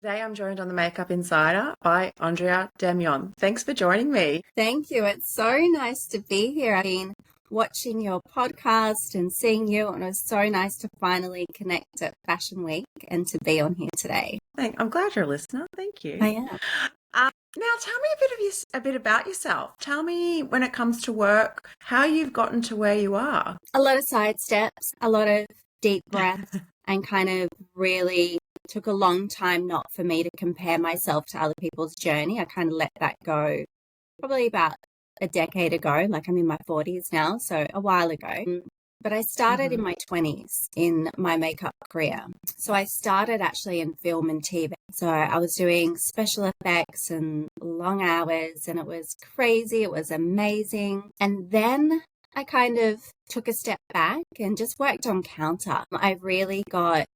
Today I'm joined on the Makeup Insider by Andrea Damyon. Thanks for joining me. Thank you. It's so nice to be here. I've been watching your podcast and seeing you, and it was so nice to finally connect at Fashion Week and to be on here today. I'm glad you're a listener. Thank you. I am. Now tell me a bit about yourself. Tell me, when it comes to work, how you've gotten to where you are. A lot of side steps, a lot of deep breaths, and kind of really took a long time not for me to compare myself to other people's journey. I kind of let that go probably about a decade ago. Like, I'm in my 40s now, so a while ago. But I started in my 20s in my makeup career. So I started actually in film and TV. So I was doing special effects and long hours, and it was crazy. It was amazing. And then I kind of took a step back and just worked on counter. I really got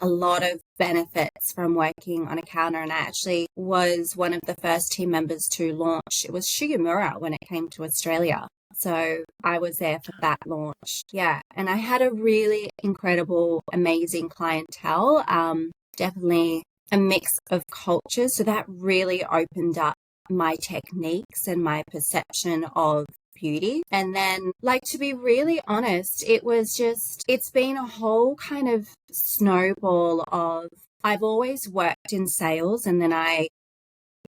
a lot of benefits from working on a counter, and I actually was one of the first team members to launch. It was Shuyamura when it came to Australia. So I was there for that launch. Yeah. And I had a really incredible, amazing clientele. Definitely a mix of cultures. So that really opened up my techniques and my perception of beauty. And then, like, to be really honest, it's been a whole kind of snowball of, I've always worked in sales, and then I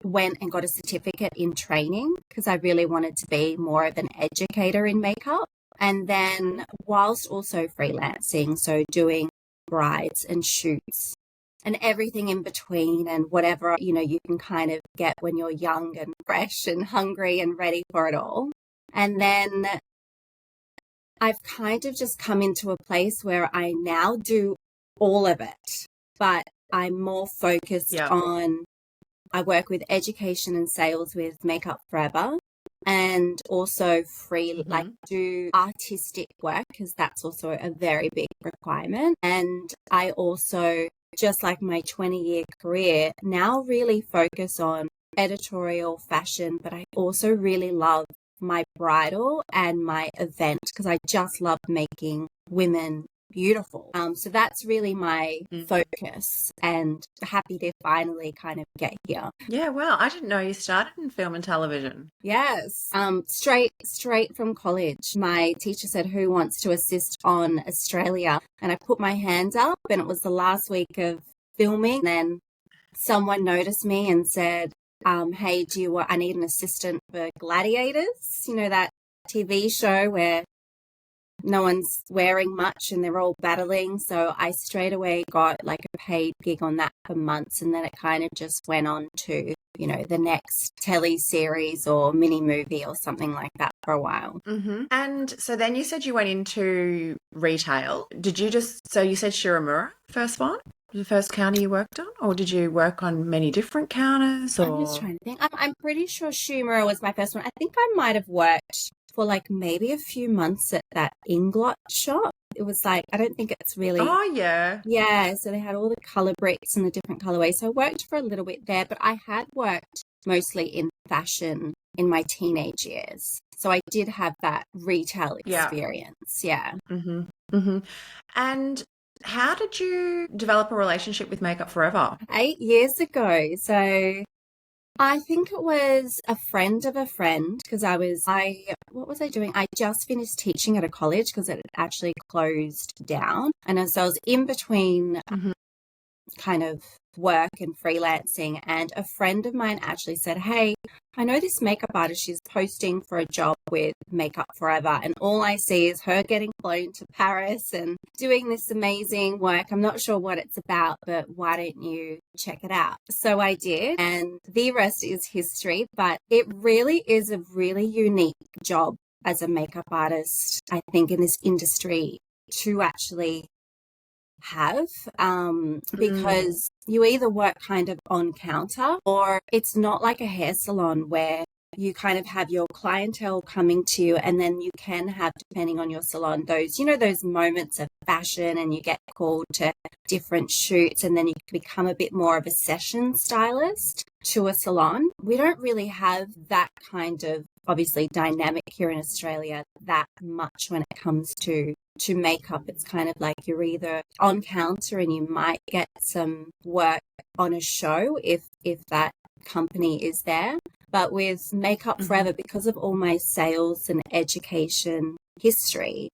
went and got a certificate in training because I really wanted to be more of an educator in makeup. And then whilst also freelancing, so doing brides and shoots and everything in between, and whatever, you can kind of get when you're young and fresh and hungry and ready for it all. And then I've kind of just come into a place where I now do all of it, but I'm more focused on, I work with education and sales with Makeup Forever, and also like do artistic work, because that's also a very big requirement. And I also, just like my 20-year career, now really focus on editorial fashion, but I also really love my bridal and my event because I just love making women beautiful. So that's really my focus, and happy to finally kind of get here. Yeah, wow. I didn't know you started in film and television. Yes. Straight from college. My teacher said, who wants to assist on Australia? And I put my hands up, and it was the last week of filming. And then someone noticed me and said, hey, I need an assistant for Gladiators, that TV show where no one's wearing much and they're all battling. So I straight away got like a paid gig on that for months, and then it kind of just went on to, the next telly series or mini movie or something like that for a while. And so then you said you went into retail. So you said Shiramura, first one? The first counter you worked on, or did you work on many different counters? Or? I'm just trying to think. I'm pretty sure Shuyamura was my first one. I think I might have worked for like maybe a few months at that Inglot shop. It was like, I don't think it's really. Oh, yeah. Yeah. So they had all the color bricks and the different colorways. So I worked for a little bit there, but I had worked mostly in fashion in my teenage years. So I did have that retail experience. Yeah. And how did you develop a relationship with Makeup Forever? 8 years ago. So I think it was a friend of a friend, because what was I doing? I just finished teaching at a college because it had actually closed down. And so I was in between kind of work and freelancing, and a friend of mine actually said, hey, I know this makeup artist, she's posting for a job with Makeup Forever, and all I see is her getting flown to Paris and doing this amazing work. I'm not sure what it's about, but why don't you check it out? So I did, and the rest is history. But it really is a really unique job as a makeup artist, I think, in this industry to actually have, because you either work kind of on counter, or it's not like a hair salon where you kind of have your clientele coming to you, and then you can have, depending on your salon, those moments of fashion, and you get called to different shoots, and then you become a bit more of a session stylist to a salon. We don't really have that kind of, obviously, dynamic here in Australia that much when it comes to to makeup, it's kind of like you're either on counter and you might get some work on a show if that company is there. But with Makeup Forever, because of all my sales and education history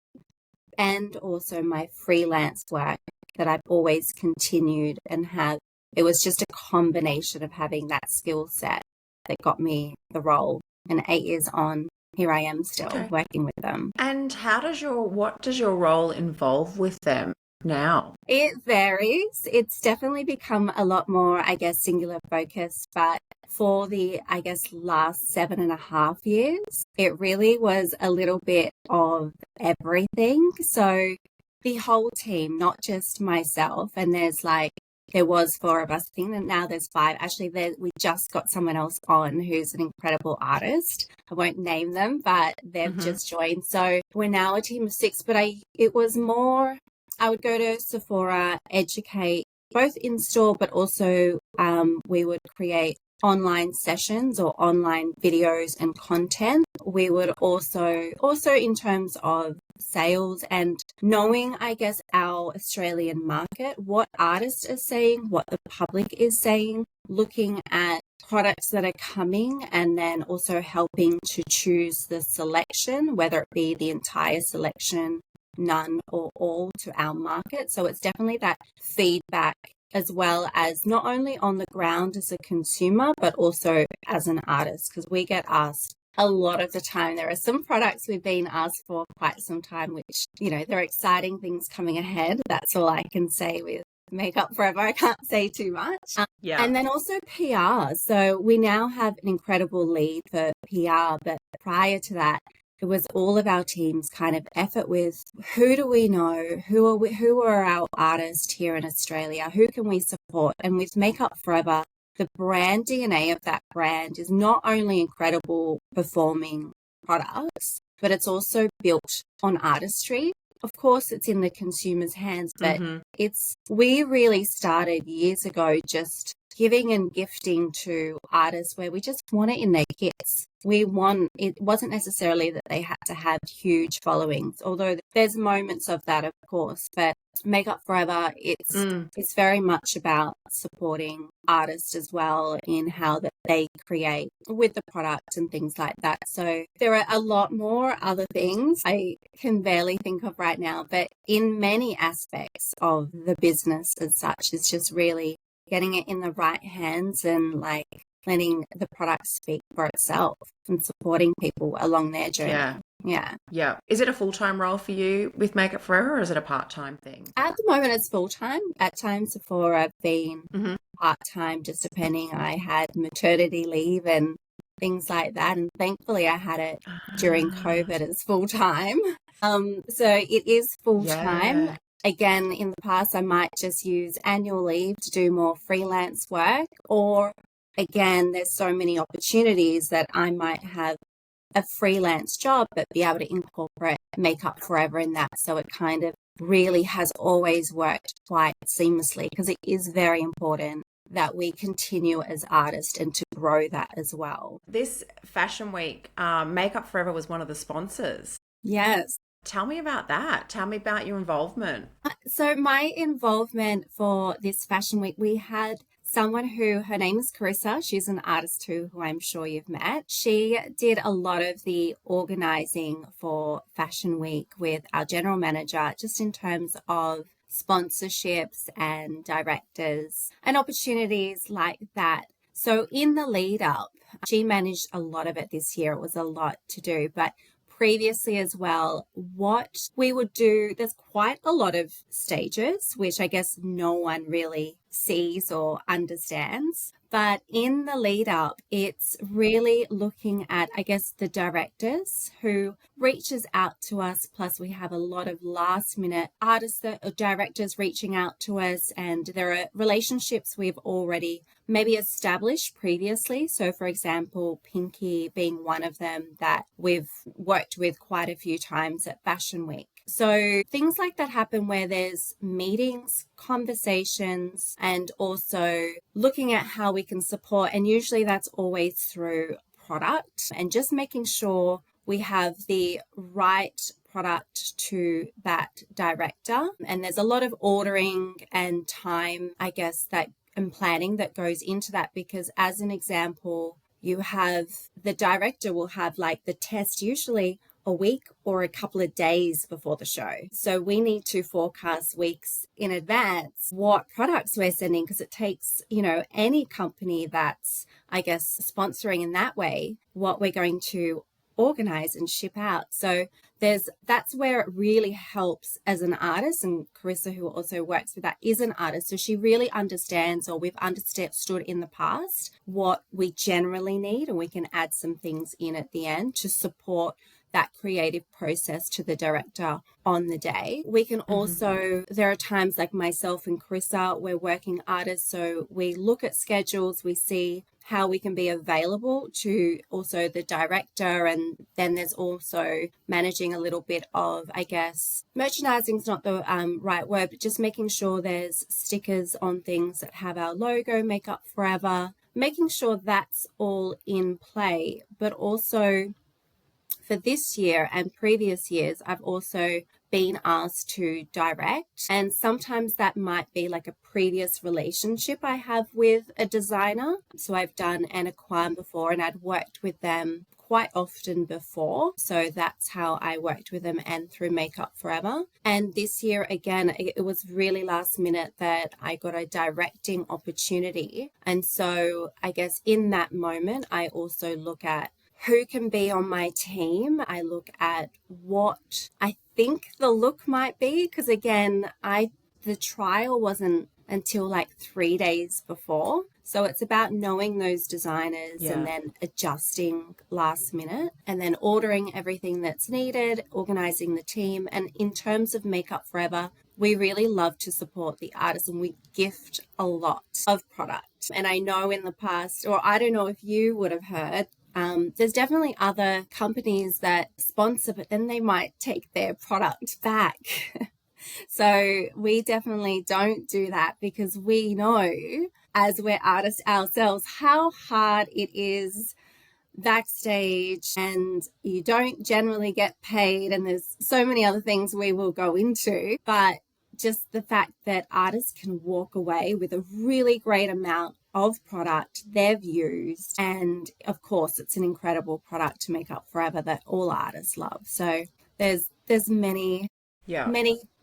and also my freelance work that I've always continued and have, it was just a combination of having that skill set that got me the role. And 8 years on, here I am still working with them. And what does your role involve with them now? It varies. It's definitely become a lot more, I guess, singular focused, but for the, I guess, last 7.5 years, it really was a little bit of everything. So the whole team, not just myself, and there was 4 of us, I think, and now there's 5. Actually, we just got someone else on who's an incredible artist. I won't name them, but they've just joined. So we're now a team of 6, but it was more, I would go to Sephora, educate, both in store, but also we would create online sessions or online videos and content. We would also in terms of sales and knowing, I guess, our Australian market, what artists are saying, what the public is saying, looking at products that are coming, and then also helping to choose the selection, whether it be the entire selection, none or all, to our market. So it's definitely that feedback, as well as not only on the ground as a consumer, but also as an artist, because we get asked a lot of the time. There are some products we've been asked for quite some time, which, there are exciting things coming ahead. That's all I can say with Makeup Forever. I can't say too much. And then also PR. So we now have an incredible lead for PR, but prior to that, it was all of our team's kind of effort with who do we know, who are our artists here in Australia, who can we support? And with Makeup Forever, the brand DNA of that brand is not only incredible performing products, but it's also built on artistry. Of course, it's in the consumer's hands, but we really started years ago just giving and gifting to artists where we just want it in their kits. It wasn't necessarily that they had to have huge followings, although there's moments of that, of course, but Makeup Forever, it's very much about supporting artists as well in how that they create with the product and things like that. So there are a lot more other things I can barely think of right now, but in many aspects of the business as such, it's just really getting it in the right hands and letting the product speak for itself and supporting people along their journey. Yeah. Is it a full-time role for you with Makeup Forever, or is it a part-time thing? At the moment, it's full-time. At times before, I've been part-time, just depending. I had maternity leave and things like that. And thankfully, I had it during COVID as full-time. So it is full-time. Yeah. Again, in the past, I might just use annual leave to do more freelance work, or again, there's so many opportunities that I might have a freelance job, but be able to incorporate Makeup Forever in that. So it kind of really has always worked quite seamlessly, because it is very important that we continue as artists and to grow that as well. This Fashion Week, Makeup Forever was one of the sponsors. Yes. Tell me about that. Tell me about your involvement. So my involvement for this Fashion Week, we had someone her name is Carissa. She's an artist too, who I'm sure you've met. She did a lot of the organizing for Fashion Week with our general manager, just in terms of sponsorships and directors and opportunities like that. So in the lead up, she managed a lot of it this year. It was a lot to do, but previously as well, what we would do, there's quite a lot of stages, which I guess no one really sees or understands. But in the lead up, it's really looking at, I guess, the directors who reaches out to us. Plus, we have a lot of last minute artists directors reaching out to us. And there are relationships we've already maybe established previously. So, for example, Pinky being one of them that we've worked with quite a few times at Fashion Week. So things like that happen where there's meetings, conversations, and also looking at how we can support. And usually that's always through product and just making sure we have the right product to that director. And there's a lot of ordering and time, I guess, that and planning that goes into that, because as an example, you have the director will have like the test usually a week or a couple of days before the show. So we need to forecast weeks in advance what products we're sending, because it takes, any company that's, I guess, sponsoring in that way, what we're going to organize and ship out. So that's where it really helps as an artist. And Carissa, who also works with that, is an artist. So she really understands, or we've understood in the past, what we generally need, and we can add some things in at the end to support that creative process to the director on the day. We can also, there are times like myself and Carissa, we're working artists, so we look at schedules, we see how we can be available to also the director. And then there's also managing a little bit of, I guess, merchandising is not the right word, but just making sure there's stickers on things that have our logo, Makeup Forever, making sure that's all in play. But also for this year and previous years, I've also been asked to direct, and sometimes that might be like a previous relationship I have with a designer. So I've done Anna Kwan before, and I'd worked with them quite often before. So that's how I worked with them, and through Makeup Forever. And this year, again, it was really last minute that I got a directing opportunity. And so I guess in that moment, I also look at who can be on my team. I look at what I think the look might be, because again, the trial wasn't until like 3 days before. So it's about knowing those designers and then adjusting last minute, and then ordering everything that's needed, organizing the team. And in terms of Makeup Forever, we really love to support the artists, and we gift a lot of product. And I know in the past, or I don't know if you would have heard, there's definitely other companies that sponsor, but then they might take their product back. So we definitely don't do that, because we know, as we're artists ourselves, how hard it is backstage, and you don't generally get paid, and there's so many other things we will go into. But just the fact that artists can walk away with a really great amount of product they've used, and of course it's an incredible product to Make Up Forever that all artists love. So there's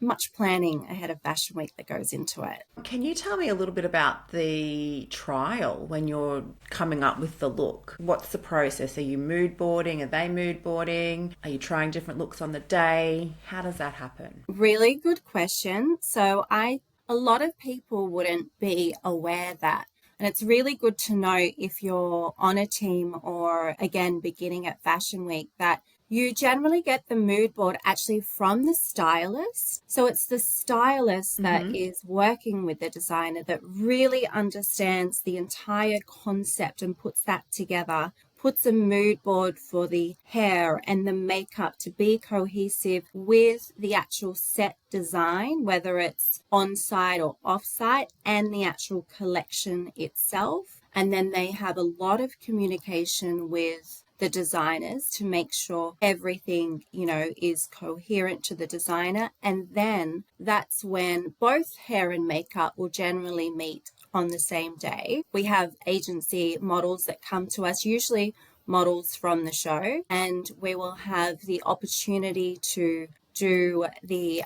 much planning ahead of Fashion Week that goes into it. Can you tell me a little bit about the trial when you're coming up with the look? What's the process? Are you mood boarding? Are they mood boarding? Are you trying different looks on the day? How does that happen? Really good question. So a lot of people wouldn't be aware that. And it's really good to know if you're on a team or, again, beginning at Fashion Week, that you generally get the mood board actually from the stylist. So it's the stylist that is working with the designer that really understands the entire concept and puts that together, puts a mood board for the hair and the makeup to be cohesive with the actual set design, whether it's on-site or off-site, and the actual collection itself. And then they have a lot of communication with the designers to make sure everything, is coherent to the designer. And then that's when both hair and makeup will generally meet on the same day. We have agency models that come to us, usually models from the show, and we will have the opportunity to do the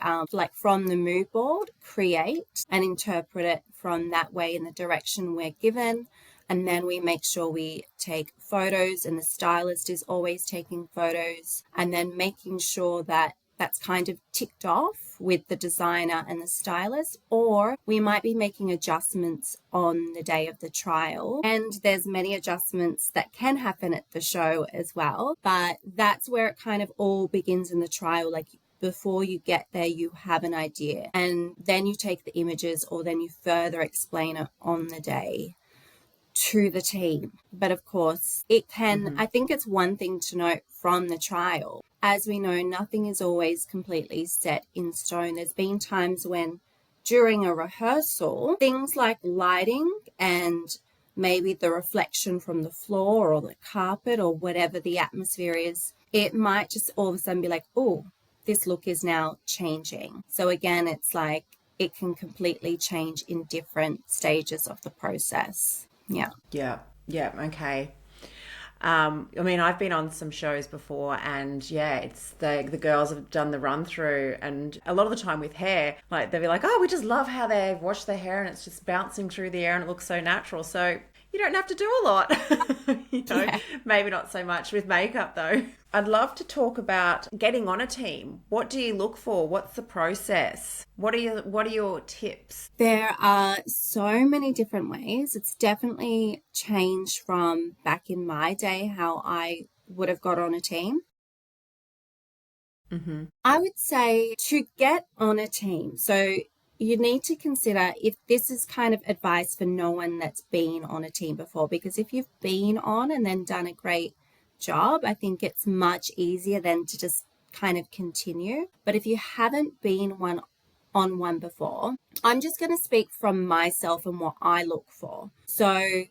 from the mood board, create and interpret it from that way in the direction we're given. And then we make sure we take photos, and the stylist is always taking photos, and then making sure that that's kind of ticked off with the designer and the stylist. Or we might be making adjustments on the day of the trial, and there's many adjustments that can happen at the show as well. But that's where it kind of all begins in the trial. Like, before you get there, you have an idea, and then you take the images, or then you further explain it on the day to the team. But of course, it can, I think it's one thing to note from the trial. As we know, nothing is always completely set in stone. There's been times when during a rehearsal, things like lighting and maybe the reflection from the floor or the carpet or whatever the atmosphere is, it might just all of a sudden be like, oh, this look is now changing. So again, it's like it can completely change in different stages of the process. Yeah. Yeah. Yeah. Okay. I mean, I've been on some shows before, and yeah, it's the girls have done the run through, and a lot of the time with hair, like they'll be like, "Oh, we just love how they wash their hair, and it's just bouncing through the air, and it looks so natural." So you don't have to do a lot, Yeah. Maybe not so much with makeup though. I'd love to talk about getting on a team. What do you look for? What's the process? What are your tips? There are so many different ways. It's definitely changed from back in my day how I would have got on a team. Mm-hmm. I would say to get on a team. So you need to consider if this is kind of advice for no one that's been on a team before, because if you've been on and then done a great job, I think it's much easier then to just kind of continue. But if you haven't been on one before, I'm just going to speak from myself and what I look for. So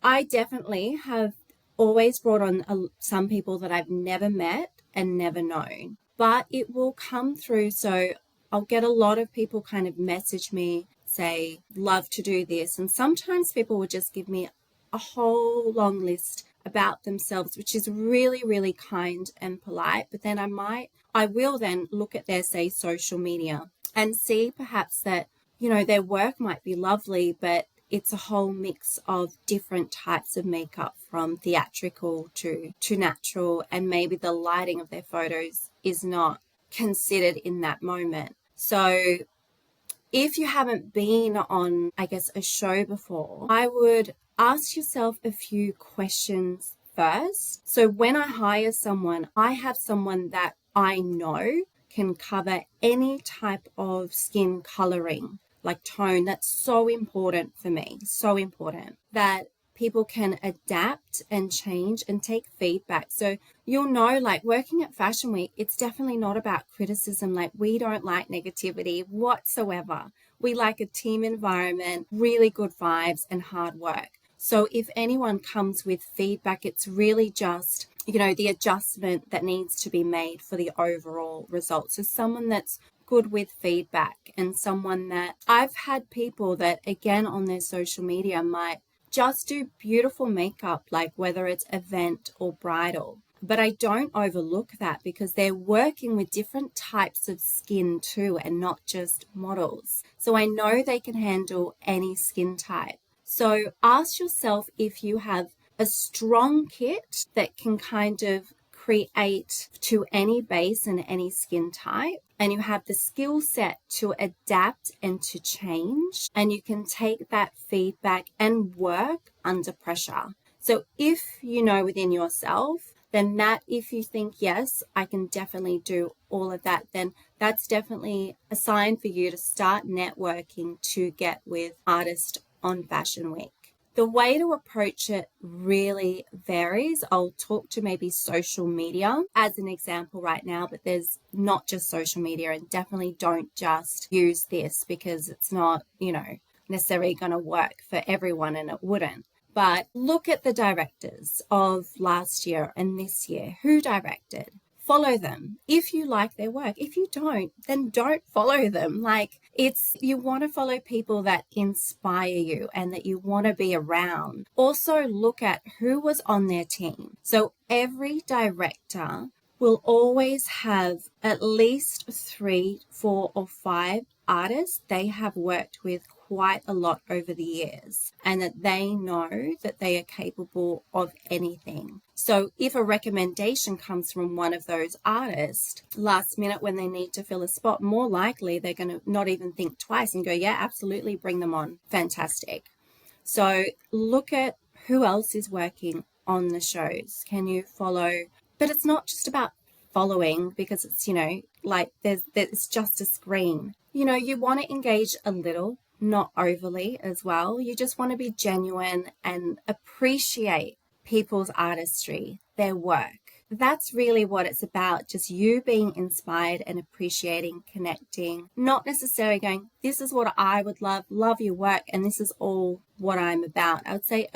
I definitely have always brought on some people that I've never met and never known, but it will come through. So I'll get a lot of people kind of message me, say, love to do this. And sometimes people will just give me a whole long list about themselves, which is really, really kind and polite. But then I will then look at their, say, social media and see perhaps that, their work might be lovely, but it's a whole mix of different types of makeup, from theatrical to natural, and maybe the lighting of their photos is not considered in that moment. So if you haven't been on, I guess, a show before, I would ask yourself a few questions first. So when I hire someone, I have someone that I know can cover any type of skin coloring, like tone. That's so important for me, so important that people can adapt and change and take feedback. So you'll know, like working at Fashion Week, it's definitely not about criticism. Like we don't like negativity whatsoever. We like a team environment, really good vibes and hard work. So if anyone comes with feedback, it's really just, the adjustment that needs to be made for the overall result. So someone that's good with feedback, and someone that I've had people that, again, on their social media might just do beautiful makeup, like whether it's event or bridal. But I don't overlook that because they're working with different types of skin too, and not just models. So I know they can handle any skin type. So ask yourself if you have a strong kit that can kind of create to any base and any skin type, and you have the skill set to adapt and to change, and you can take that feedback and work under pressure. So if you know within yourself, then that, if you think, yes, I can definitely do all of that, then that's definitely a sign for you to start networking to get with artists on Fashion Week. The way to approach it really varies. I'll talk to maybe social media as an example right now, but there's not just social media, and definitely don't just use this because it's not, necessarily going to work for everyone, and it wouldn't. But look at the directors of last year and this year. Who directed? Follow them if you like their work. If you don't, then don't follow them. Like, you want to follow people that inspire you and that you want to be around. Also look at who was on their team. So every director will always have at least 3, 4, or 5 artists they have worked with quite a lot over the years, and that they know that they are capable of anything. So if a recommendation comes from one of those artists last minute when they need to fill a spot, more likely they're going to not even think twice and go, yeah, absolutely, bring them on. Fantastic. So look at who else is working on the shows. Can you follow? But it's not just about following, because it's, like there's just a screen. You want to engage a little, not overly as well. You just want to be genuine and appreciate people's artistry, their work. That's really what it's about. Just you being inspired and appreciating, connecting, not necessarily going, this is what I would love your work, and this is all what I'm about. I would say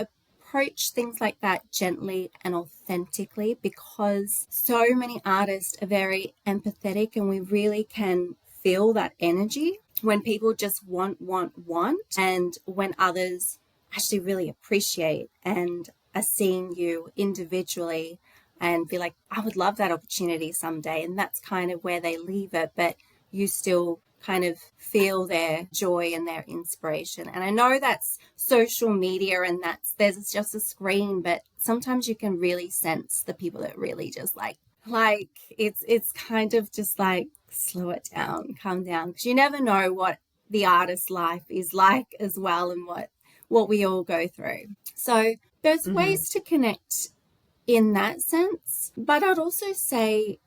approach things like that gently and authentically, because so many artists are very empathetic and we really can feel that energy when people just want, and when others actually really appreciate and are seeing you individually and be like, I would love that opportunity someday. And that's kind of where they leave it, but you still kind of feel their joy and their inspiration. And I know that's social media and there's just a screen, but sometimes you can really sense the people that really just like it's kind of just like, slow it down, calm down, because you never know what the artist's life is like as well, and what we all go through. So there's ways to connect in that sense. But I'd also say,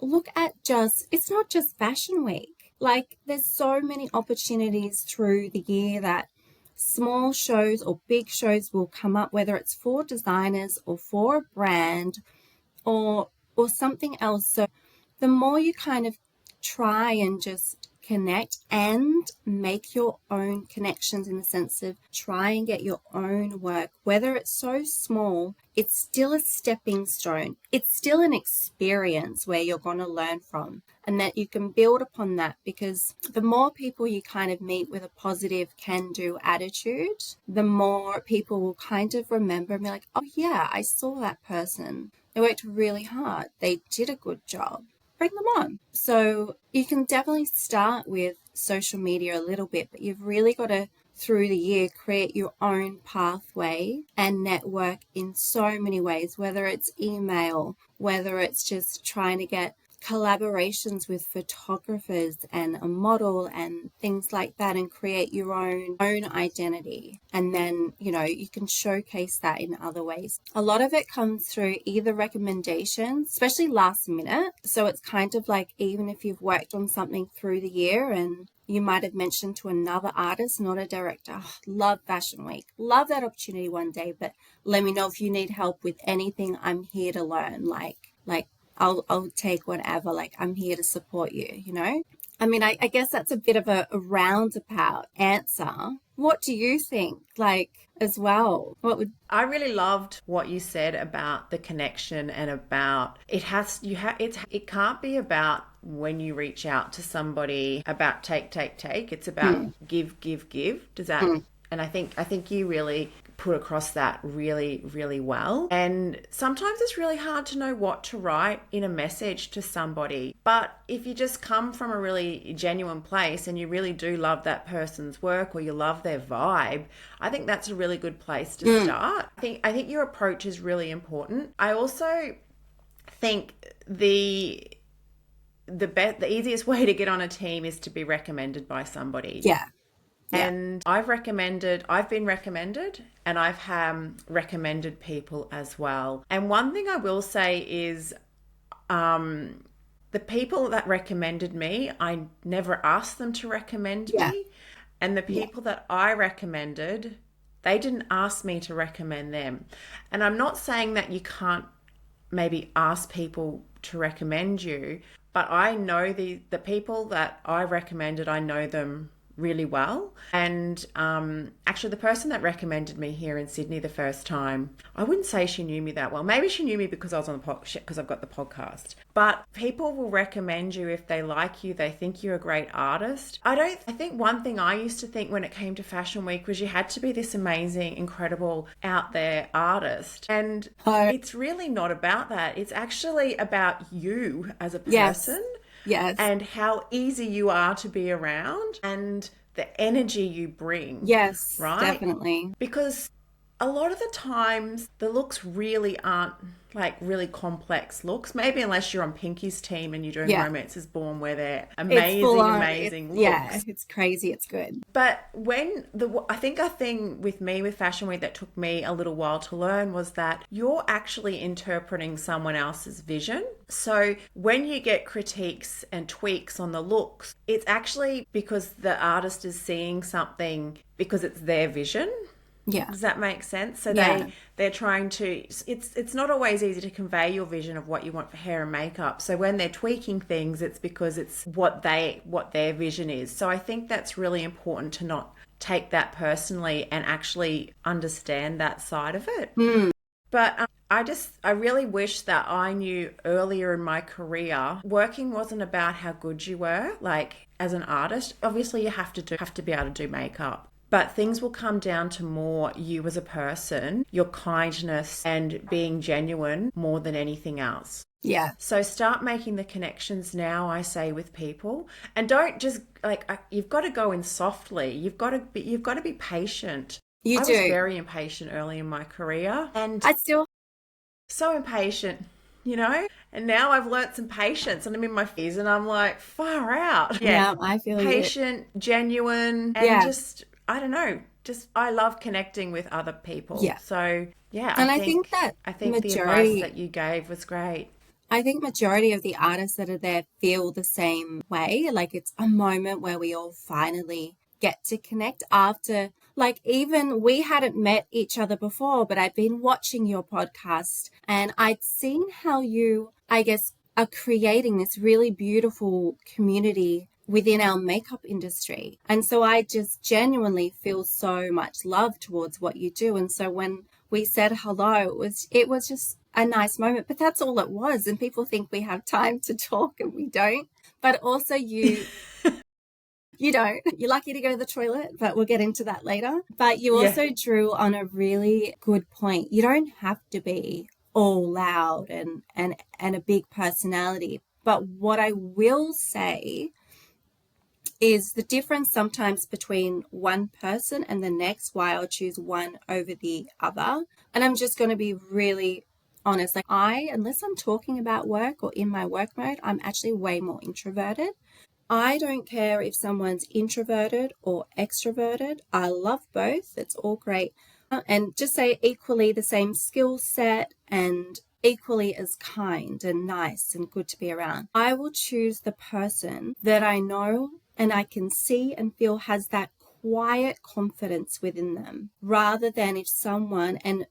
look at it's not just Fashion Week. Like, there's so many opportunities through the year that small shows or big shows will come up, whether it's for designers or for a brand or something else. So the more you kind of try and just connect and make your own connections, in the sense of try and get your own work, whether it's so small, it's still a stepping stone. It's still an experience where you're going to learn from, and that you can build upon that, because the more people you kind of meet with a positive can-do attitude, the more people will kind of remember and be like, oh yeah, I saw that person. They worked really hard. They did a good job. Bring them on. So you can definitely start with social media a little bit, but you've really got to, through the year, create your own pathway and network in so many ways, whether it's email, whether it's just trying to get collaborations with photographers and a model and things like that, and create your own identity. And then, you can showcase that in other ways. A lot of it comes through either recommendations, especially last minute. So it's kind of like, even if you've worked on something through the year and you might have mentioned to another artist, not a director, oh, love Fashion Week, love that opportunity one day, but let me know if you need help with anything. I'm here to learn. Like I'll take whatever, like I'm here to support you, I mean, I guess that's a bit of a roundabout answer. What do you think, as well? I really loved what you said about the connection and about it can't be about when you reach out to somebody about take. It's about give. Does that? And I think you really put across that really, really well. And sometimes it's really hard to know what to write in a message to somebody. But if you just come from a really genuine place and you really do love that person's work or you love their vibe, I think that's a really good place to start. I think your approach is really important. I also think the easiest way to get on a team is to be recommended by somebody. Yeah. And I've been recommended, and I've recommended people as well. And one thing I will say is the people that recommended me, I never asked them to recommend me. And the people that I recommended, they didn't ask me to recommend them. And I'm not saying that you can't maybe ask people to recommend you, but I know the people that I recommended, I know them really well. And actually the person that recommended me here in Sydney the first time, I wouldn't say she knew me that well. Maybe she knew me because I was on the because I've got the podcast. But people will recommend you if they like you, they think you're a great artist. I think one thing I used to think when it came to Fashion Week was you had to be this amazing, incredible, out there artist. And it's really not about that. It's actually about you as a person. Yes. And how easy you are to be around and the energy you bring. Yes, right? Definitely. Because a lot of the times the looks really aren't like really complex looks, maybe unless you're on Pinky's team and you're doing Romance is Born, where they're amazing looks. Yeah, it's crazy, it's good. But I think a thing with me with Fashion Week that took me a little while to learn was that you're actually interpreting someone else's vision. So when you get critiques and tweaks on the looks, it's actually because the artist is seeing something because it's their vision. Yeah. Does that make sense? So they're trying to, it's not always easy to convey your vision of what you want for hair and makeup. So when they're tweaking things, it's because it's what their vision is. So I think that's really important to not take that personally and actually understand that side of it. Mm. But I really wish that I knew earlier in my career, working wasn't about how good you were. Like as an artist, obviously you have to be able to do makeup. But things will come down to more you as a person, your kindness and being genuine more than anything else. Yeah. So start making the connections now, I say, with people, and don't just like you've got to go in softly. You've got to be patient. You I was do. very impatient early in my career and I still, so impatient, you know? And now I've learnt some patience and I'm in my 50s and I'm like, far out. Yeah, yeah, I feel you. patient, genuine, and Yeah. just, I don't know, just I love connecting with other people. Yeah. So, yeah, And I think that I think the advice majority that you gave was great. I think majority of the artists that are there feel the same way. Like it's a moment where we all finally get to connect after, like, even we hadn't met each other before, but I've been watching your podcast and I'd seen how you, I guess, are creating this really beautiful community within our makeup industry. And so I just genuinely feel so much love towards what you do. And so when we said hello, it was just a nice moment, but that's all it was. And people think we have time to talk and we don't. But also you don't. You're lucky to go to the toilet, but we'll get into that later. But you Yeah. also drew on a really good point. You don't have to be all loud and a big personality. But what I will say is the difference sometimes between one person and the next, why I'll choose one over the other. And I'm just going to be really honest. Like unless I'm talking about work or in my work mode, I'm actually way more introverted. I don't care if someone's introverted or extroverted. I love both. It's all great. And just say equally the same skill set and equally as kind and nice and good to be around. I will choose the person that I know and I can see and feel has that quiet confidence within them, rather than if someone, and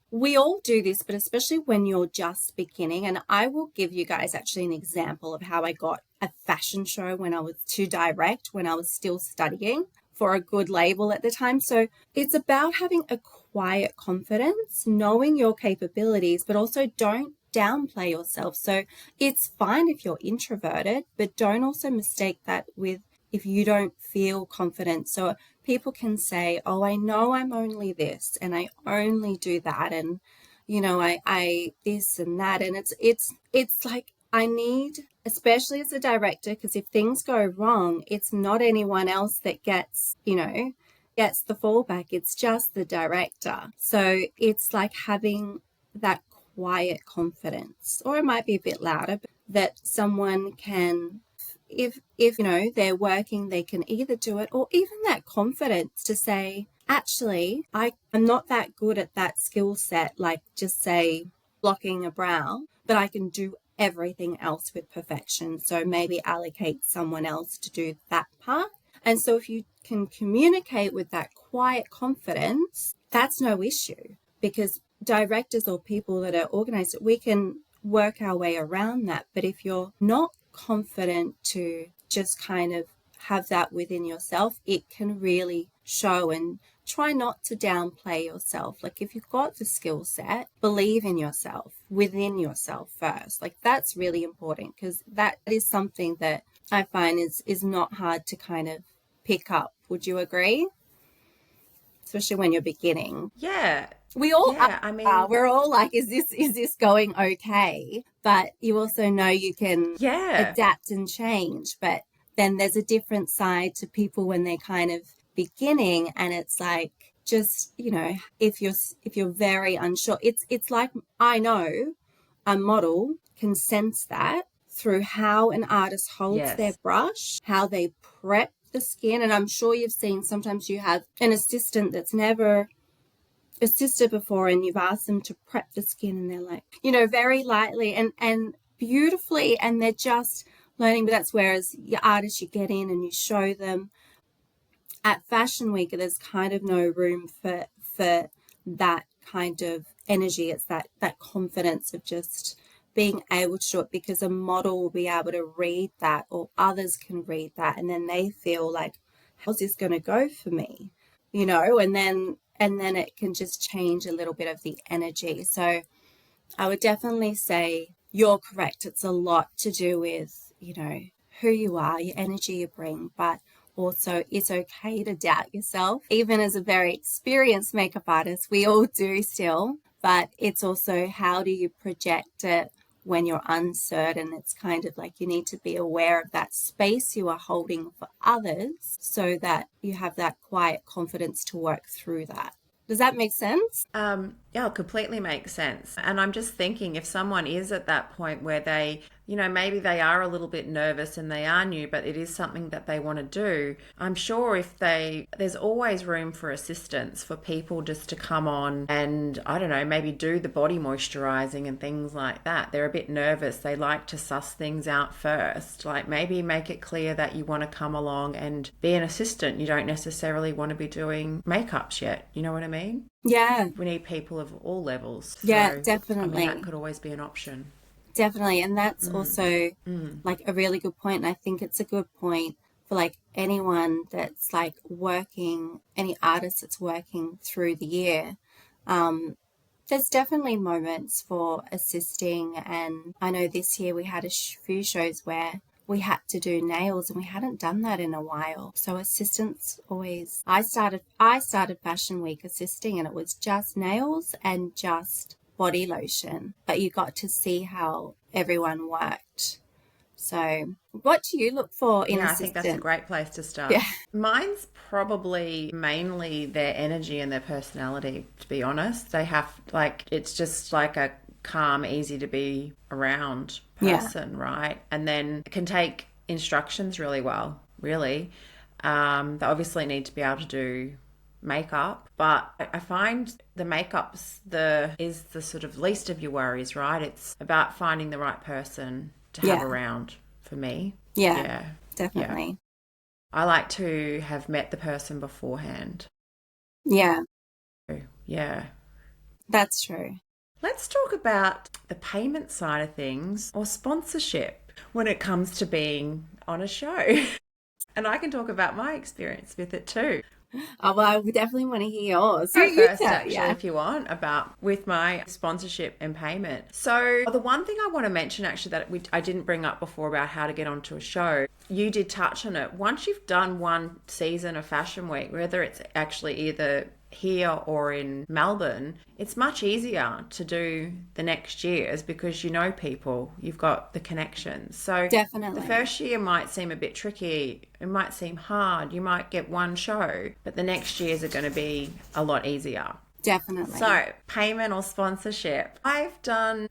we all do this, but especially when you're just beginning. And I will give you guys actually an example of how I got a fashion show when I was too direct, when I was still studying for a good label at the time. So it's about having a quiet confidence, knowing your capabilities, but also don't downplay yourself. So it's fine if you're introverted, but don't also mistake that with if you don't feel confident. So people can say, oh, I know I'm only this and I only do that. And, you know, I this and that. And it's like, I need, especially as a director, because if things go wrong, it's not anyone else that gets the fallback. It's just the director. So it's like having that quiet confidence, or it might be a bit louder, but that someone can, if they're working, they can either do it, or even that confidence to say, actually, I'm not that good at that skill set, like just say blocking a brow, but I can do everything else with perfection. So maybe allocate someone else to do that part. And so if you can communicate with that quiet confidence, that's no issue, because directors or people that are organized, we can work our way around that. But if you're not confident to just kind of have that within yourself, it can really show. And try not to downplay yourself. Like if you've got the skill set, believe in yourself, within yourself first. Like that's really important, because that is something that I find is not hard to kind of pick up. Would you agree? Especially when you're beginning. Yeah. We all Yeah. I mean, we're all like, is this going okay? But you also know you can yeah. adapt and change. But then there's a different side to people when they're kind of beginning, and it's like, just, if you're very unsure, it's like, I know a model can sense that through how an artist holds their Yes. brush, how they prep the skin. And I'm sure you've seen, sometimes you have an assistant that's never assisted before and you've asked them to prep the skin and they're like, very lightly and beautifully, and they're just learning. But that's whereas your artists, you get in and you show them. At Fashion Week, there's kind of no room for that kind of energy. It's that confidence of just being able to do it, because a model will be able to read that, or others can read that, and then they feel like, how's this going to go for me? You know, and then it can just change a little bit of the energy. So I would definitely say you're correct. It's a lot to do with, you know, who you are, your energy you bring, but also it's okay to doubt yourself. Even as a very experienced makeup artist, we all do still, but it's also how do you project it when you're uncertain. It's kind of like you need to be aware of that space you are holding for others so that you have that quiet confidence to work through that. Does that make sense? Yeah, it completely makes sense. And I'm just thinking if someone is at that point where they, you know, maybe they are a little bit nervous and they are new, but it is something that they want to do. I'm sure there's always room for assistance for people just to come on and, I don't know, maybe do the body moisturizing and things like that. They're a bit nervous. They like to suss things out first. Like maybe make it clear that you want to come along and be an assistant. You don't necessarily want to be doing makeups yet. You know what I mean? Yeah. We need people of all levels. Yeah, So, definitely. I mean, that could always be an option. Definitely. And that's also like a really good point. And I think it's a good point for like anyone that's like working, any artist that's working through the year. There's definitely moments for assisting. And I know this year we had a few shows where we had to do nails and we hadn't done that in a while. So assistance always, I started Fashion Week assisting and it was just nails and just body lotion, but you got to see how everyone worked. So what do you look for in I think that's a great place to start. Yeah. Mine's probably mainly their energy and their personality, to be honest. They have, like, it's just like a calm, easy to be around person, right? And then can take instructions really well, really. They obviously need to be able to do makeup, but I find the makeup's is the sort of least of your worries, right? It's about finding the right person to have around for me. Yeah, definitely. Yeah. I like to have met the person beforehand. Yeah. Yeah. That's true. Let's talk about the payment side of things or sponsorship when it comes to being on a show. And I can talk about my experience with it too. Oh, well, I definitely want to hear yours. Go first, actually, if you want, about with my sponsorship and payment. So the one thing I want to mention, actually, that I didn't bring up before about how to get onto a show, you did touch on it. Once you've done one season of Fashion Week, whether it's actually either here or in Melbourne, it's much easier to do the next years because you know people, you've got the connections. So definitely the first year might seem a bit tricky, it might seem hard, you might get one show, but the next years are going to be a lot easier. Definitely. So payment or sponsorship, I've done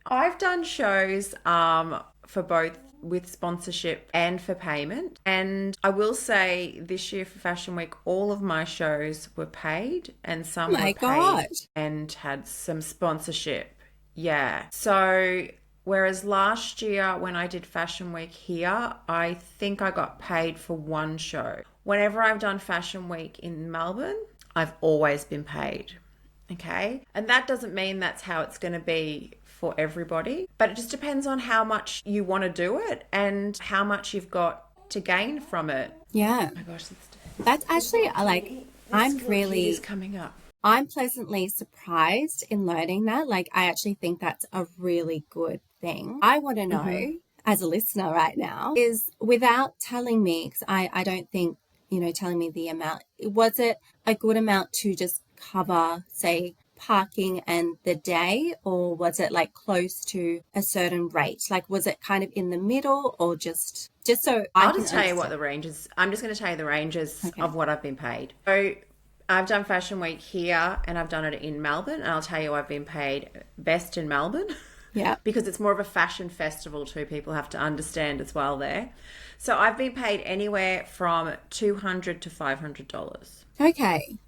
shows for both with sponsorship and for payment. And I will say this year for Fashion Week, all of my shows were paid and some were paid and had some sponsorship. Yeah. So whereas last year when I did Fashion Week here, I think I got paid for one show. Whenever I've done Fashion Week in Melbourne, I've always been paid. Okay. And that doesn't mean that's how it's going to be for everybody, but it just depends on how much you want to do it and how much you've got to gain from it. Yeah. Oh my gosh, that's actually coming up. I'm pleasantly surprised in learning that. Like, I actually think that's a really good thing. I want to know, as a listener right now, is without telling me, because I don't think, telling me the amount, was it a good amount to just cover, say, parking and the day, or was it like close to a certain rate? Like, was it kind of in the middle, or just so I'll just tell you what the ranges. I'm just going to tell you the ranges of what I've been paid. So I've done Fashion Week here and I've done it in Melbourne, and I'll tell you I've been paid best in Melbourne. Yeah. Because it's more of a fashion festival too. People have to understand as well there. So I've been paid anywhere from $200 to $500. Okay.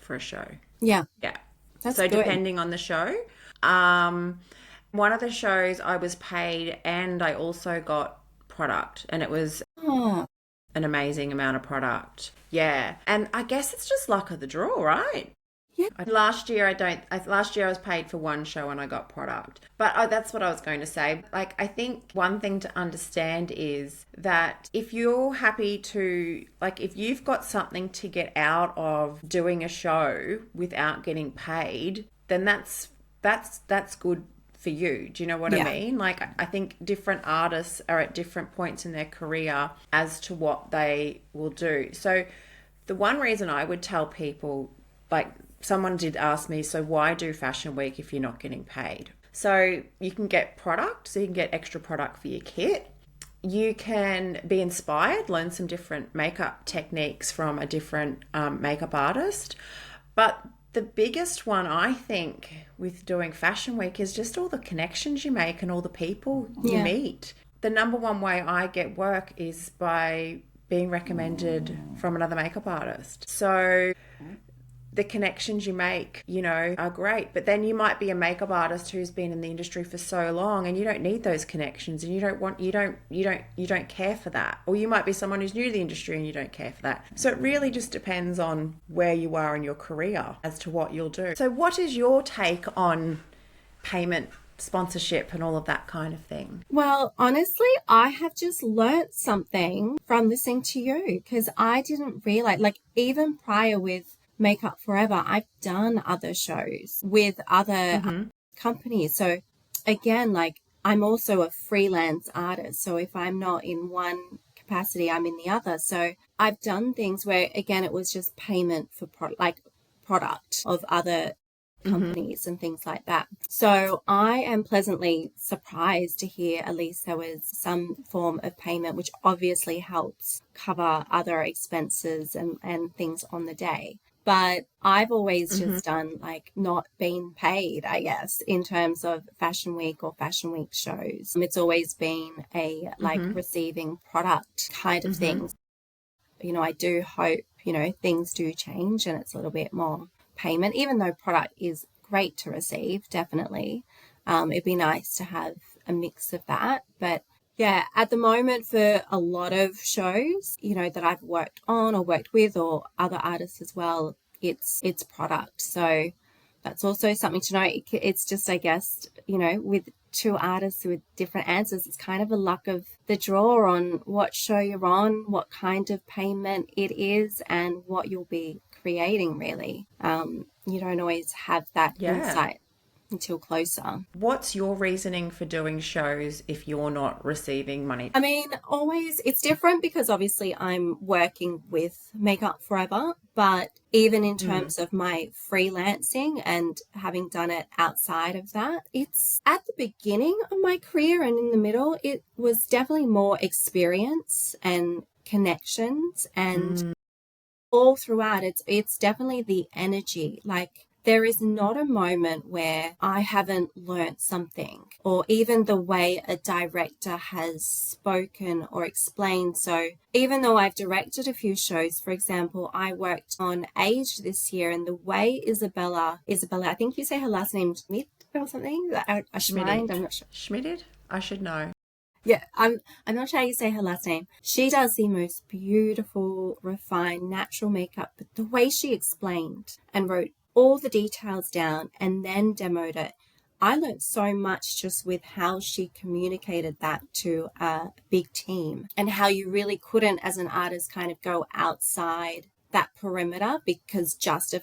For a show. Yeah. Yeah. That's so good. Depending on the show. One of the shows I was paid and I also got product, and it was an amazing amount of product. Yeah. And I guess it's just luck of the draw, right? Yeah. Last year, last year I was paid for one show and I got product. But that's what I was going to say. Like, I think one thing to understand is that if you're happy to, like, if you've got something to get out of doing a show without getting paid, then that's good for you. Do you know what I mean? Like, I think different artists are at different points in their career as to what they will do. So the one reason I would tell people, like, someone did ask me, so why do Fashion Week if you're not getting paid? So you can get product, so you can get extra product for your kit. You can be inspired, learn some different makeup techniques from a different makeup artist. But the biggest one, I think, with doing Fashion Week is just all the connections you make and all the people you meet. The number one way I get work is by being recommended from another makeup artist. So the connections you make, you know, are great. But then you might be a makeup artist who's been in the industry for so long and you don't need those connections and you don't care for that. Or you might be someone who's new to the industry and you don't care for that. So it really just depends on where you are in your career as to what you'll do. So what is your take on payment, sponsorship and all of that kind of thing? Well, honestly, I have just learnt something from listening to you, because I didn't realize, like, even prior with Makeup Forever, I've done other shows with other companies. So again, like, I'm also a freelance artist. So if I'm not in one capacity, I'm in the other. So I've done things where, again, it was just payment for product of other companies and things like that. So I am pleasantly surprised to hear at least there was some form of payment, which obviously helps cover other expenses and things on the day. But I've always just done, like, not been paid, I guess, in terms of Fashion Week or Fashion Week shows. It's always been a, like, receiving product kind of thing. You know, I do hope, you know, things do change and it's a little bit more payment, even though product is great to receive, definitely. It'd be nice to have a mix of that. But yeah, at the moment, for a lot of shows, you know, that I've worked on or worked with, or other artists as well, it's product. So that's also something to know. It's just, I guess, you know, with two artists with different answers, it's kind of a luck of the draw on what show you're on, what kind of payment it is, and what you'll be creating, really. You don't always have that insight until closer. What's your reasoning for doing shows if you're not receiving money? I mean, always, it's different because obviously I'm working with Makeup Forever, but even in terms of my freelancing and having done it outside of that, it's at the beginning of my career and in the middle, it was definitely more experience and connections, and all throughout it's definitely the energy. Like, there is not a moment where I haven't learnt something, or even the way a director has spoken or explained. So even though I've directed a few shows, for example, I worked on Age this year, and the way Isabella, I think you say her last name Schmidt or something. Schmidt. I'm not sure. Schmidt? I should know. Yeah, I'm not sure how you say her last name. She does the most beautiful, refined, natural makeup, but the way she explained and wrote all the details down and then demoed it, I learned so much just with how she communicated that to a big team, and how you really couldn't, as an artist, kind of go outside that perimeter because just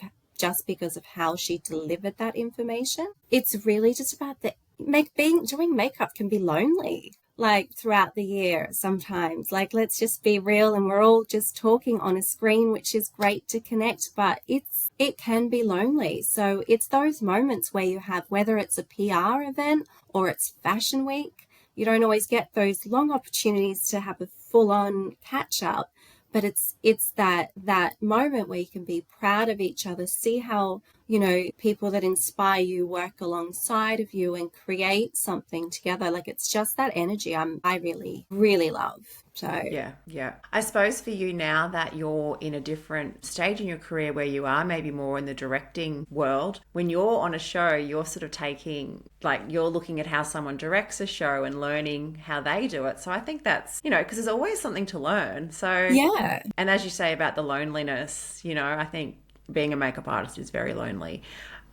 because of how she delivered that information. It's really just about doing makeup can be lonely, like, throughout the year sometimes. Like, let's just be real, and we're all just talking on a screen, which is great to connect, but it can be lonely. So it's those moments where you have, whether it's a PR event or it's Fashion Week, you don't always get those long opportunities to have a full-on catch-up. But it's that moment where you can be proud of each other, see how, you know, people that inspire you work alongside of you and create something together. Like, it's just that energy I really, really love. So yeah. I suppose for you, now that you're in a different stage in your career where you are maybe more in the directing world, when you're on a show, you're sort of taking, like, you're looking at how someone directs a show and learning how they do it. So I think that's, you know, because there's always something to learn. So yeah. And as you say about the loneliness, you know, I think being a makeup artist is very lonely.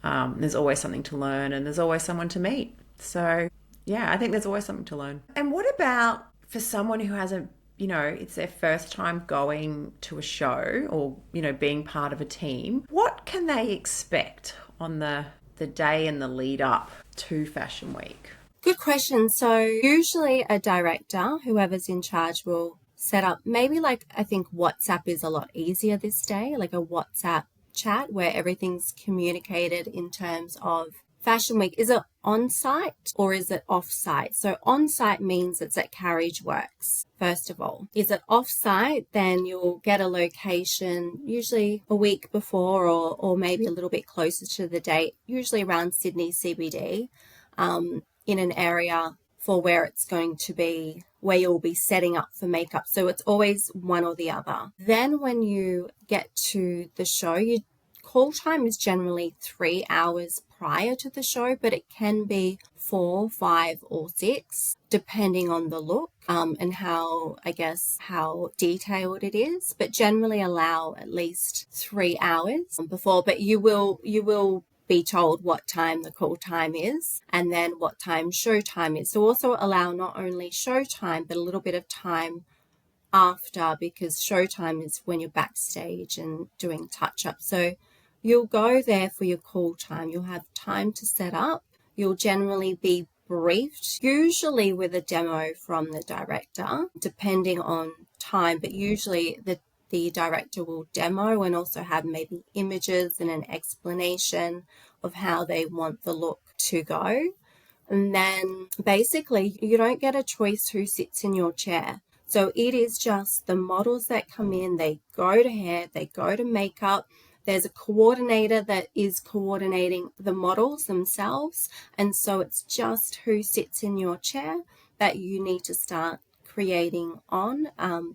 There's always something to learn and there's always someone to meet. So, yeah, I think there's always something to learn. And what about for someone who hasn't, it's their first time going to a show or, being part of a team? What can they expect on the day and the lead up to Fashion Week? Good question. So usually a director, whoever's in charge, will set up maybe I think WhatsApp is a lot easier this day, like a WhatsApp chat where everything's communicated in terms of Fashion Week. Is it on-site or is it off-site? So on-site means it's at Carriage Works, first of all. Is it off-site, then you'll get a location usually a week before or maybe a little bit closer to the date, usually around Sydney CBD, in an area for where it's going to be, where you'll be setting up for makeup. So it's always one or the other. Then when you get to the show, call time is generally 3 hours prior to the show, but it can be 4, 5, or 6, depending on the look and how detailed it is. But generally allow at least 3 hours before. But you will be told what time the call time is and then what time show time is. So also allow not only show time, but a little bit of time after, because show time is when you're backstage and doing touch-up. So you'll go there for your call time. You'll have time to set up. You'll generally be briefed, usually with a demo from the director, depending on time, but usually the director will demo and also have maybe images and an explanation of how they want the look to go. And then basically you don't get a choice who sits in your chair. So it is just the models that come in, they go to hair, they go to makeup. There's a coordinator that is coordinating the models themselves. And so it's just who sits in your chair that you need to start creating on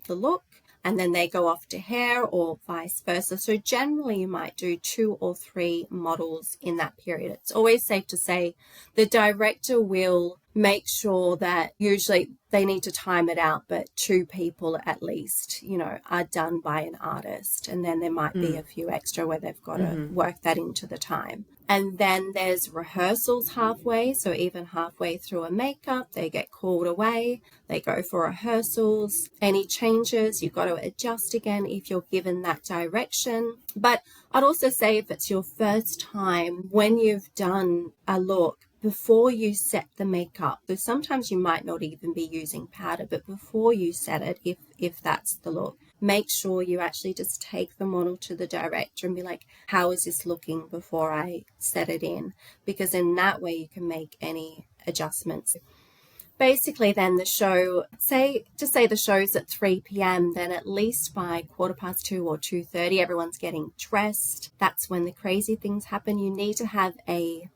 the look. And then they go off to hair or vice versa. So generally you might do 2 or 3 models in that period. It's always safe to say the director will make sure that usually they need to time it out, but 2 people at least, are done by an artist. And then there might be a few extra where they've got to work that into the time. And then there's rehearsals halfway. So even halfway through a makeup, they get called away. They go for rehearsals. Any changes, you've got to adjust again if you're given that direction. But I'd also say if it's your first time, when you've done a look, before you set the makeup, so sometimes you might not even be using powder, but before you set it, if that's the look, make sure you actually just take the model to the director and be like, how is this looking before I set it in? Because in that way you can make any adjustments. Basically then the show, say the show's at 3 p.m, then at least by 2:15 or 2:30, everyone's getting dressed. That's when the crazy things happen. You need to have a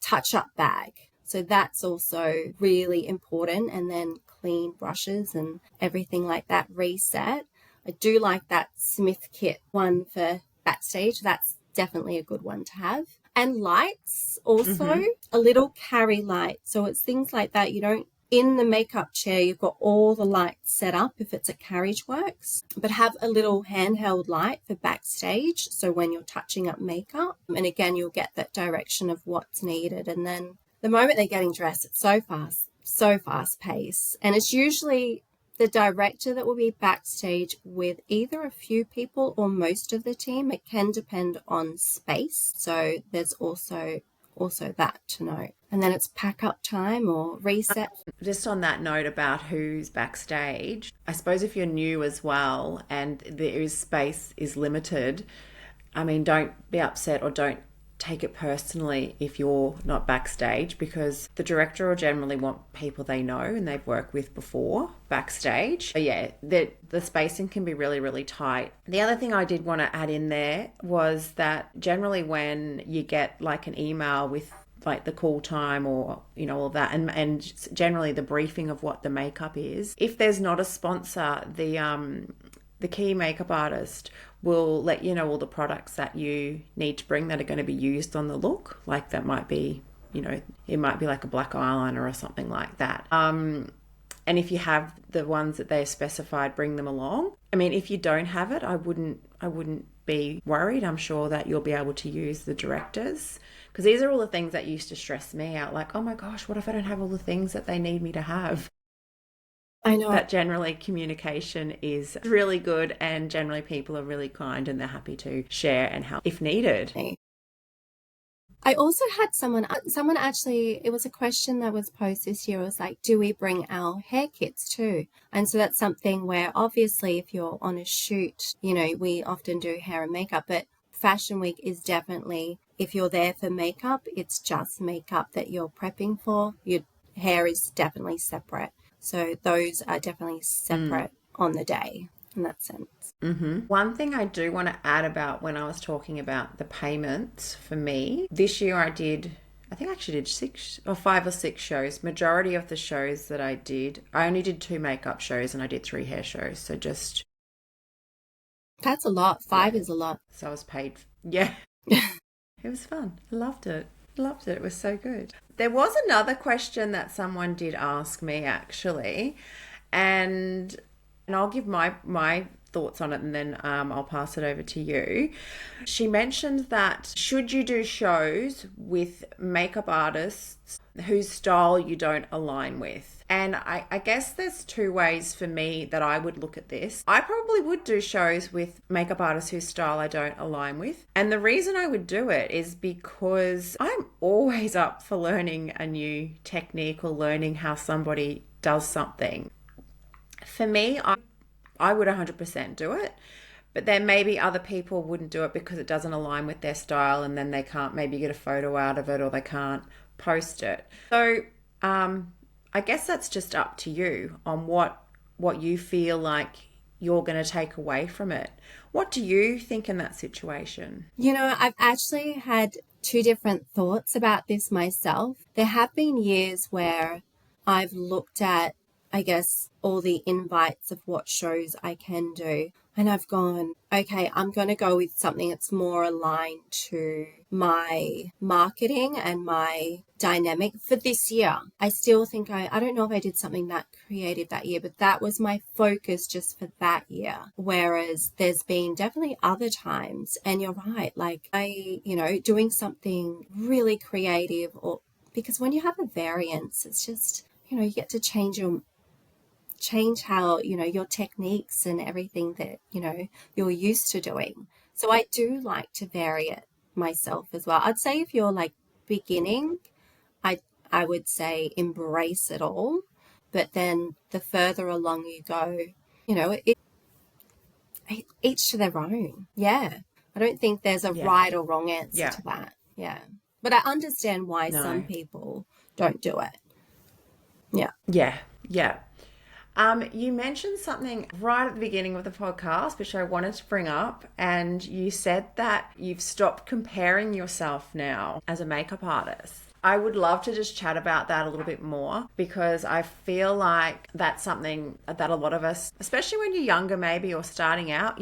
touch-up bag. So that's also really important. And then clean brushes and everything like that, reset. I do like that Smith kit one for backstage. That's definitely a good one to have. And lights also, a little carry light. So it's things like that. You don't, in the makeup chair, you've got all the lights set up if it's a Carriage Works, but have a little handheld light for backstage. So when you're touching up makeup, and again, you'll get that direction of what's needed. And then the moment they're getting dressed, it's so fast paced. And it's usually the director that will be backstage with either a few people or most of the team. It can depend on space. So there's also that to know. And then it's pack up time or reset. Just on that note about who's backstage, I suppose if you're new as well and space is limited, I mean, don't be upset or don't take it personally if you're not backstage, because the director will generally want people they know and they've worked with before backstage. But yeah, the spacing can be really, really tight. The other thing I did want to add in there was that generally when you get like an email with like the call time or all that and generally the briefing of what the makeup is, if there's not a sponsor, the key makeup artist will let you know all the products that you need to bring that are going to be used on the look. Like that might be, it might be like a black eyeliner or something like that. And if you have the ones that they're specified, bring them along. I mean, if you don't have it, I wouldn't be worried. I'm sure that you'll be able to use the directors, because these are all the things that used to stress me out. Like, oh my gosh, what if I don't have all the things that they need me to have? I know. But generally communication is really good, and generally people are really kind and they're happy to share and help if needed. I also had someone actually, it was a question that was posed this year. It was like, do we bring our hair kits too? And so that's something where obviously if you're on a shoot, you know, we often do hair and makeup, but Fashion Week is definitely, if you're there for makeup, it's just makeup that you're prepping for. Your hair is definitely separate. So those are definitely separate on the day in that sense. One thing I do want to add about when I was talking about the payments for me, this year I think I actually did 5 or 6 shows. Majority of the shows that I did, I only did 2 makeup shows and I did 3 hair shows. So just... That's a lot. 5 is a lot. So I was paid. Yeah. It was fun. I loved it. Loved it. It was so good. There was another question that someone did ask me actually, and I'll give my thoughts on it, and then I'll pass it over to you. She mentioned that should you do shows with makeup artists whose style you don't align with? And I guess there's 2 ways for me that I would look at this. I probably would do shows with makeup artists whose style I don't align with. And the reason I would do it is because I'm always up for learning a new technique or learning how somebody does something. For me, I would 100% do it, but then maybe other people wouldn't do it because it doesn't align with their style, and then they can't maybe get a photo out of it, or they can't post it. So I guess that's just up to you on what you feel like you're going to take away from it. What do you think in that situation? You know, I've actually had 2 different thoughts about this myself. There have been years where I've looked at, I guess, all the invites of what shows I can do, and I've gone, okay, I'm going to go with something that's more aligned to my marketing and my dynamic for this year. I still think I don't know if I did something that creative that year, but that was my focus just for that year. Whereas there's been definitely other times, and you're right, like doing something really creative, or because when you have a variance, it's just, you get to change how, your techniques and everything that, you're used to doing. So I do like to vary it myself as well. I'd say if you're like beginning, I would say embrace it all. But then the further along you go, each to their own. Yeah. I don't think there's a right or wrong answer to that. Yeah. But I understand why some people don't do it. Yeah. Yeah. Yeah. You mentioned something right at the beginning of the podcast, which I wanted to bring up, and you said that you've stopped comparing yourself now as a makeup artist. I would love to just chat about that a little bit more, because I feel like that's something that a lot of us, especially when you're younger maybe or starting out,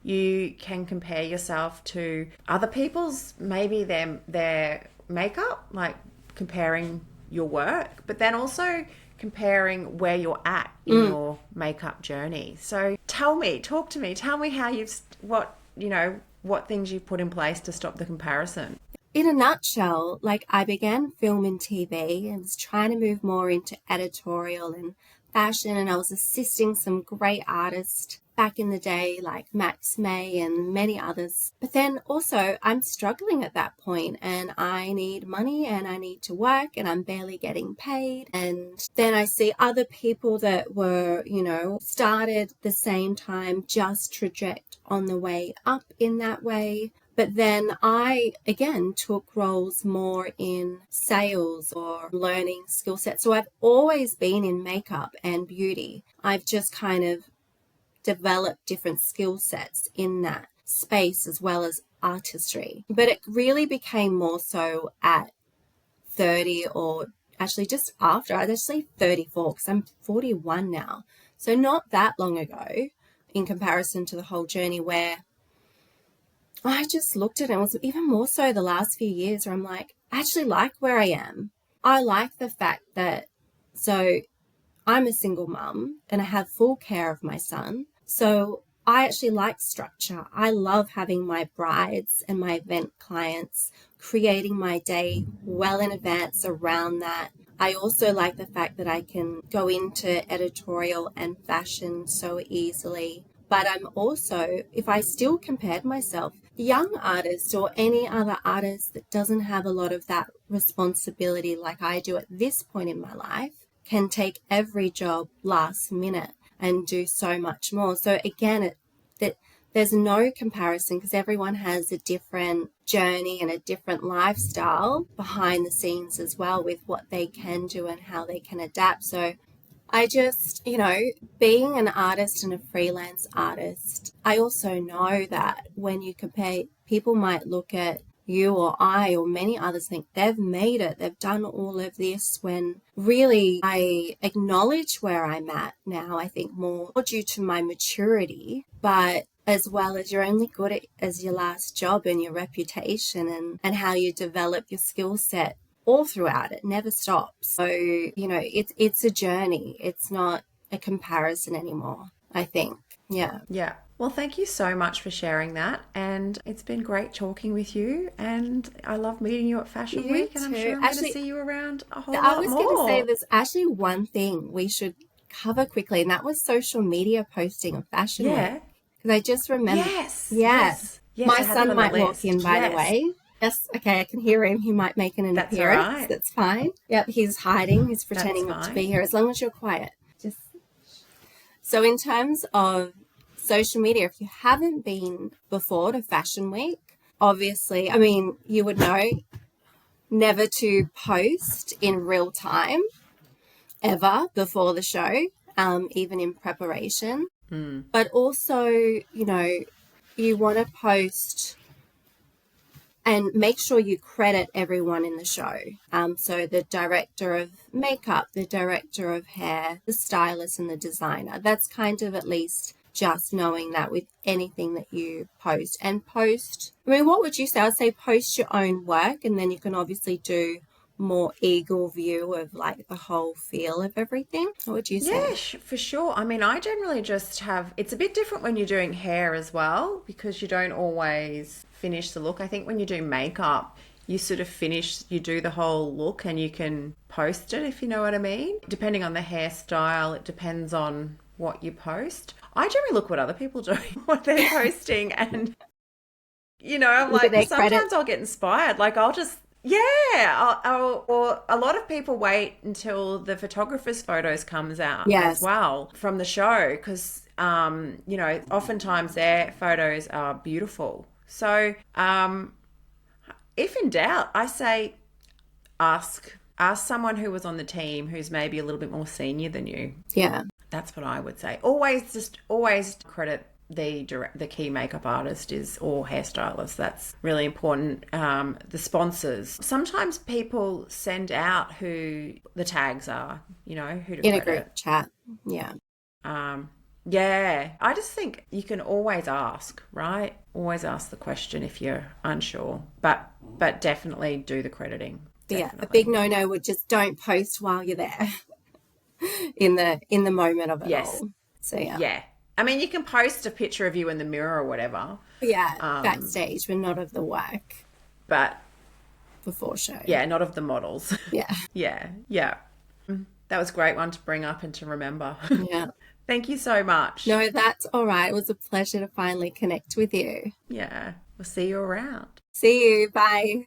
you can compare yourself to other people's, maybe their makeup, like comparing your work, but then also comparing where you're at in your makeup journey. So talk to me, tell me how what things you've put in place to stop the comparison. In a nutshell, like I began film and TV and was trying to move more into editorial and fashion, and I was assisting some great artists back in the day like Max May and many others. But then also I'm struggling at that point, and I need money and I need to work and I'm barely getting paid. And then I see other people that were, started the same time, just traject on the way up in that way. But then I, again, took roles more in sales or learning skill sets. So I've always been in makeup and beauty. I've just kind of developed different skill sets in that space as well as artistry. But it really became more so at 30, or actually just after. I was actually 34 because I'm 41 now. So not that long ago in comparison to the whole journey, where I just looked at it. It was even more so the last few years where I'm like, I actually like where I am. I like the fact that, so I'm a single mum and I have full care of my son. So I actually like structure. I love having my brides and my event clients creating my day well in advance around that. I also like the fact that I can go into editorial and fashion so easily. But I'm also, if I still compared myself, young artist or any other artist that doesn't have a lot of that responsibility like I do at this point in my life can take every job last minute and do so much more. So again, there's no comparison because everyone has a different journey and a different lifestyle behind the scenes as well with what they can do and how they can adapt. So I just, being an artist and a freelance artist, I also know that when you compare, people might look at you or I or many others think they've made it, they've done all of this, when really I acknowledge where I'm at now, I think more due to my maturity, but as well as you're only good as your last job and your reputation and how you develop your skill set all throughout. It never stops. So, it's a journey. It's not a comparison anymore, I think. Yeah. Yeah. Well, thank you so much for sharing that. And it's been great talking with you. And I love meeting you at Fashion Week. And I'm sure I'm going to see you around a whole lot more. I was going to say there's actually one thing we should cover quickly, and that was social media posting of Fashion Week. Because I just remember. Yes. My son might walk in, by the way. Yes, okay, I can hear him. He might make an appearance. All right. That's fine. Yep, he's hiding. He's pretending not to be here. As long as you're quiet. So in terms of social media, if you haven't been before to Fashion Week, obviously, I mean, you would know never to post in real time ever before the show, even in preparation. But also, you want to post and make sure you credit everyone in the show. So the director of makeup, the director of hair, the stylist and the designer. That's kind of at least just knowing that with anything that you post. And post, I mean, what would you say? I'd say post your own work, and then you can obviously do more eagle view of like the whole feel of everything. What would you say? Yeah, for sure. I mean, I generally just have, it's a bit different when you're doing hair as well, because you don't always finish the look. I think when you do makeup, you sort of you do the whole look and you can post it, if you know what I mean. Depending on the hairstyle, it depends on what you post. I generally look what other people do, what they're posting, and I'm like, sometimes I'll get inspired. Like I'll just, or a lot of people wait until the photographer's photos comes out as well from the show, because oftentimes their photos are beautiful. So if in doubt, I say ask someone who was on the team who's maybe a little bit more senior than you. Yeah. That's what I would say. Always credit the key makeup artist or hairstylist. That's really important. The sponsors. Sometimes people send out who the tags are, who to credit. In a group chat. Yeah. I just think you can always ask, right? Always ask the question if you're unsure, but definitely do the crediting. Definitely. Yeah, a big no-no would just don't post while you're there in the moment of it all. So yeah. I mean, you can post a picture of you in the mirror or whatever. Yeah, backstage, but not of the work. But before show. Yeah, not of the models. Yeah. Yeah. That was a great one to bring up and to remember. Yeah. Thank you so much. No, that's all right. It was a pleasure to finally connect with you. Yeah. We'll see you around. See you. Bye.